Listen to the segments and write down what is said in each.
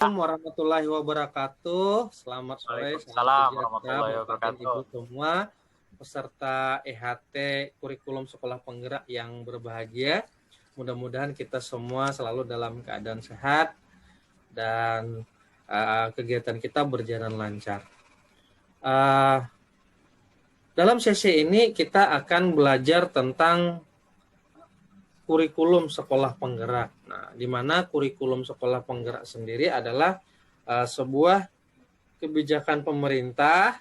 Assalamualaikum warahmatullahi wabarakatuh. Selamat sore, Waalaikumsalam sejahtera warahmatullahi Bapak dan wabarakatuh. Ibu semua, peserta EHT Kurikulum Sekolah Penggerak yang berbahagia. Mudah-mudahan kita semua selalu dalam keadaan sehat dan kegiatan kita berjalan lancar. Dalam sesi ini kita akan belajar tentang kurikulum sekolah penggerak. Nah, di mana kurikulum sekolah penggerak sendiri adalah sebuah kebijakan pemerintah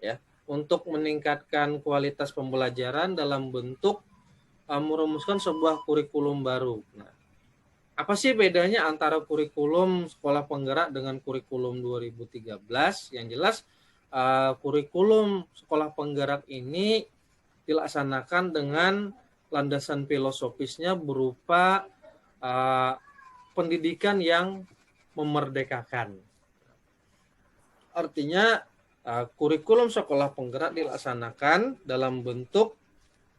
ya untuk meningkatkan kualitas pembelajaran dalam bentuk merumuskan sebuah kurikulum baru. Nah, apa sih bedanya antara kurikulum sekolah penggerak dengan kurikulum 2013? Yang jelas kurikulum sekolah penggerak ini dilaksanakan dengan landasan filosofisnya berupa pendidikan yang memerdekakan. Artinya kurikulum sekolah penggerak dilaksanakan dalam bentuk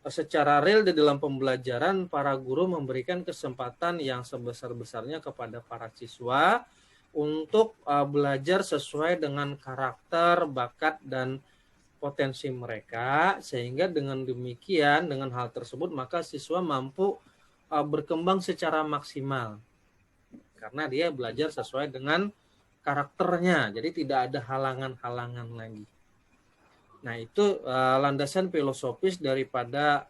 secara real di dalam pembelajaran para guru memberikan kesempatan yang sebesar-besarnya kepada para siswa untuk belajar sesuai dengan karakter, bakat, dan potensi mereka, sehingga dengan demikian, dengan hal tersebut, maka siswa mampu berkembang secara maksimal karena dia belajar sesuai dengan karakternya, jadi tidak ada halangan-halangan lagi. Nah, itu landasan filosofis daripada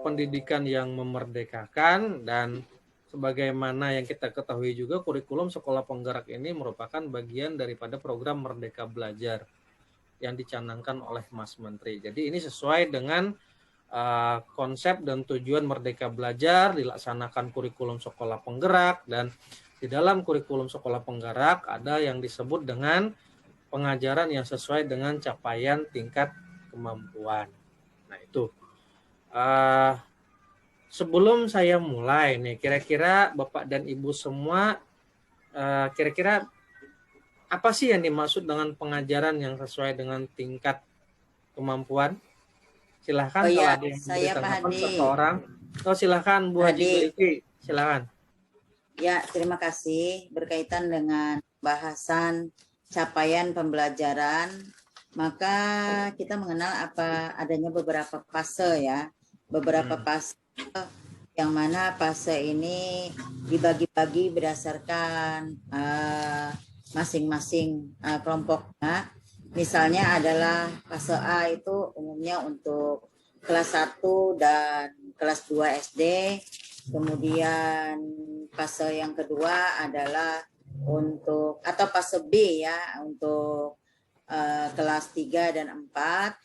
pendidikan yang memerdekakan. Dan sebagaimana yang kita ketahui juga, kurikulum sekolah penggerak ini merupakan bagian daripada program Merdeka Belajar yang dicanangkan oleh Mas Menteri. Jadi ini sesuai dengan konsep dan tujuan Merdeka Belajar, dilaksanakan kurikulum sekolah penggerak, dan di dalam kurikulum sekolah penggerak ada yang disebut dengan pengajaran yang sesuai dengan capaian tingkat kemampuan. Nah itu. Sebelum saya mulai nih, kira-kira Bapak dan Ibu semua, kira-kira apa sih yang dimaksud dengan pengajaran yang sesuai dengan tingkat kemampuan? Silahkan kalau ada yang memberi tanggapan seseorang. Silahkan Bu Haji Baiti, silahkan. Ya, terima kasih. Berkaitan dengan bahasan capaian pembelajaran, maka kita mengenal adanya beberapa fase ya. Beberapa fase yang mana fase ini dibagi-bagi berdasarkan masing-masing kelompoknya. Misalnya adalah fase A itu umumnya untuk kelas 1 dan kelas 2 SD. Kemudian fase yang kedua adalah untuk, atau fase B ya, untuk kelas 3 dan 4.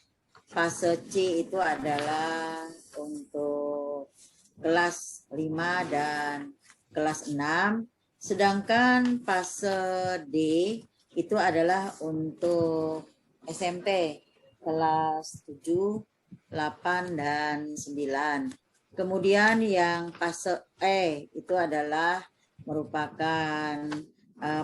Fase C itu adalah untuk kelas 5 dan kelas 6. Sedangkan fase D itu adalah untuk SMP kelas 7, 8, dan 9. Kemudian yang fase E itu adalah merupakan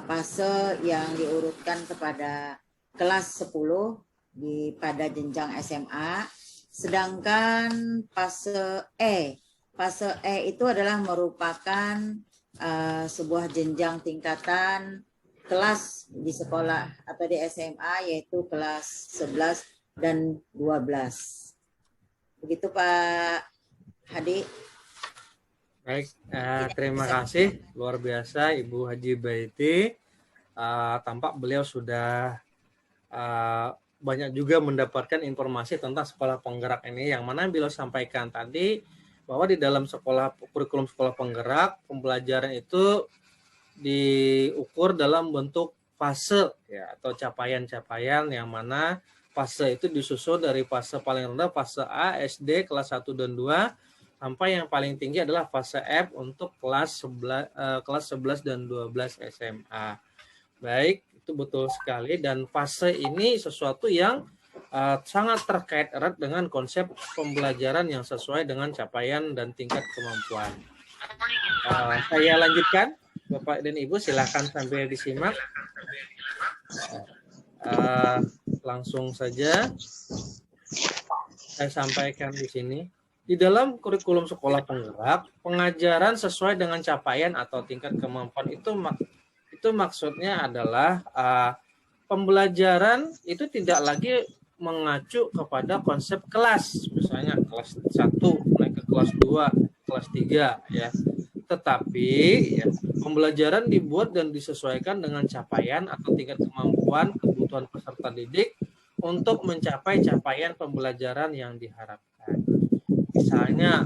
fase yang diurutkan kepada kelas 10 pada jenjang SMA. Sedangkan fase E itu adalah merupakan sebuah jenjang tingkatan kelas di sekolah atau di SMA, yaitu kelas 11 dan 12. Begitu Pak Hadi. Baik, terima kasih luar biasa Ibu Haji Baiti. Tampak beliau sudah banyak juga mendapatkan informasi tentang sekolah penggerak ini, yang mana beliau sampaikan tadi bahwa di dalam kurikulum sekolah penggerak, pembelajaran itu diukur dalam bentuk fase ya, atau capaian-capaian, yang mana fase itu disusun dari fase paling rendah fase A SD kelas 1 dan 2 sampai yang paling tinggi adalah fase F untuk kelas 11 dan 12 SMA. Baik, itu betul sekali, dan fase ini sesuatu yang sangat terkait erat dengan konsep pembelajaran yang sesuai dengan capaian dan tingkat kemampuan. Saya lanjutkan, Bapak dan Ibu, silakan sambil disimak. Langsung saja saya sampaikan di sini. Di dalam kurikulum sekolah penggerak, pengajaran sesuai dengan capaian atau tingkat kemampuan itu Itu maksudnya adalah pembelajaran itu tidak lagi mengacu kepada konsep kelas, misalnya kelas 1 naik ke kelas 2, kelas 3 ya. Tetapi ya, pembelajaran dibuat dan disesuaikan dengan capaian atau tingkat kemampuan kebutuhan peserta didik untuk mencapai capaian pembelajaran yang diharapkan. Misalnya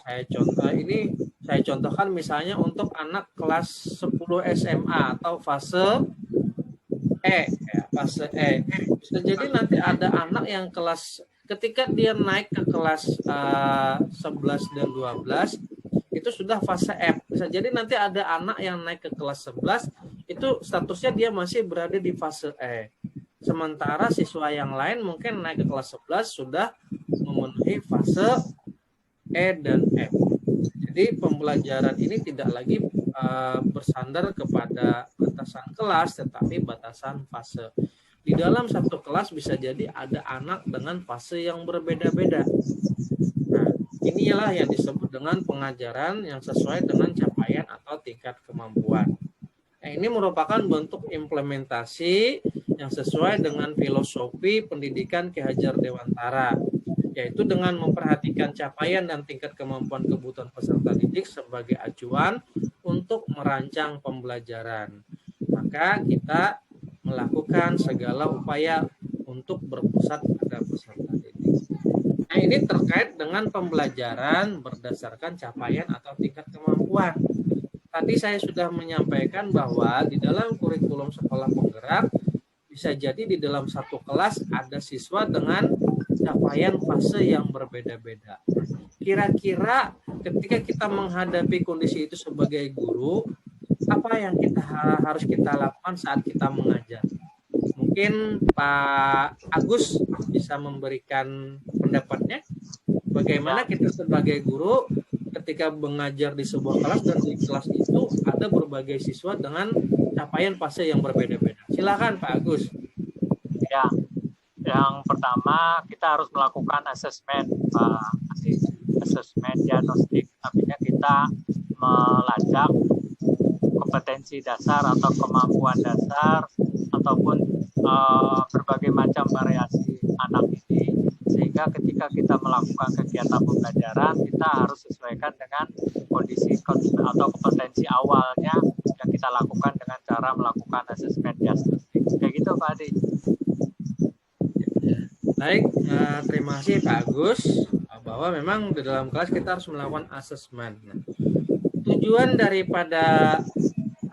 saya contohkan misalnya untuk anak kelas 10 SMA atau fase fase E. Bisa jadi nanti ada anak yang ketika dia naik ke kelas 11 dan 12 itu sudah fase F. Bisa jadi nanti ada anak yang naik ke kelas 11 itu statusnya dia masih berada di fase E. Sementara siswa yang lain mungkin naik ke kelas 11 sudah memenuhi fase E dan F. Jadi pembelajaran ini tidak lagi bersandar kepada batasan kelas tetapi batasan fase. Di dalam satu kelas bisa jadi ada anak dengan fase yang berbeda-beda. Nah, inilah yang disebut dengan pengajaran yang sesuai dengan capaian atau tingkat kemampuan. Nah, ini merupakan bentuk implementasi yang sesuai dengan filosofi pendidikan Ki Hajar Dewantara, yaitu dengan memperhatikan capaian dan tingkat kemampuan kebutuhan peserta didik sebagai acuan untuk merancang pembelajaran. Maka kita melakukan segala upaya untuk berpusat pada peserta didik. Nah, ini terkait dengan pembelajaran berdasarkan capaian atau tingkat kemampuan. Tadi saya sudah menyampaikan bahwa di dalam kurikulum sekolah penggerak bisa jadi di dalam satu kelas ada siswa dengan capaian fase yang berbeda-beda. Kira-kira ketika kita menghadapi kondisi itu sebagai guru, apa yang harus kita lakukan saat kita mengajar? Mungkin Pak Agus bisa memberikan pendapatnya. Bagaimana kita sebagai guru ketika mengajar di sebuah kelas dan di kelas itu ada berbagai siswa dengan capaian fase yang berbeda-beda. Silakan Pak Agus. Ya, yang pertama kita harus melakukan asesmen, Pak Asih. Asesmen diagnostik, artinya kita melacak kompetensi dasar atau kemampuan dasar ataupun berbagai macam variasi anak ini, sehingga ketika kita melakukan kegiatan pembelajaran kita harus sesuaikan dengan kondisi atau kompetensi awalnya yang kita lakukan dengan cara melakukan asesmen diagnostik. Kayak gitu Pak Adi. Baik, terima kasih Pak Agus, bahwa memang di dalam kelas kita harus melakukan asesmen. Nah, tujuan daripada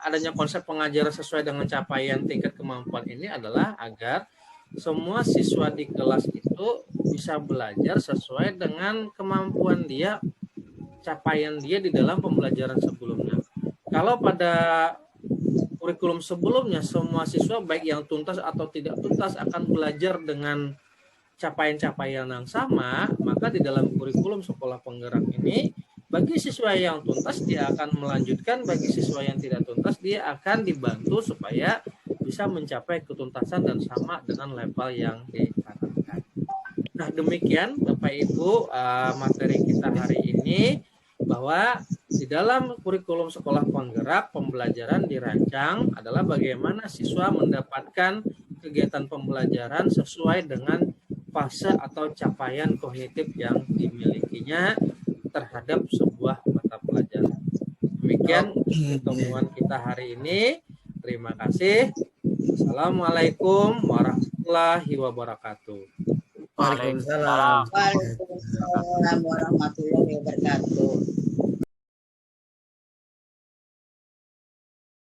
adanya konsep pengajaran sesuai dengan capaian tingkat kemampuan ini adalah agar semua siswa di kelas itu bisa belajar sesuai dengan kemampuan dia, capaian dia di dalam pembelajaran sebelumnya. Kalau pada kurikulum sebelumnya semua siswa baik yang tuntas atau tidak tuntas akan belajar dengan capaian-capaian yang sama, maka di dalam kurikulum sekolah penggerak ini bagi siswa yang tuntas dia akan melanjutkan, bagi siswa yang tidak tuntas dia akan dibantu supaya bisa mencapai ketuntasan dan sama dengan level yang diharapkan. Nah, demikian Bapak Ibu materi kita hari ini, bahwa di dalam kurikulum sekolah penggerak pembelajaran dirancang adalah bagaimana siswa mendapatkan kegiatan pembelajaran sesuai dengan fase atau capaian kognitif yang dimilikinya terhadap sebuah mata pelajaran. Demikian pertemuan kita hari ini. Terima kasih. Assalamualaikum warahmatullahi wabarakatuh. Waalaikumsalam. Waalaikumsalam warahmatullahi wabarakatuh.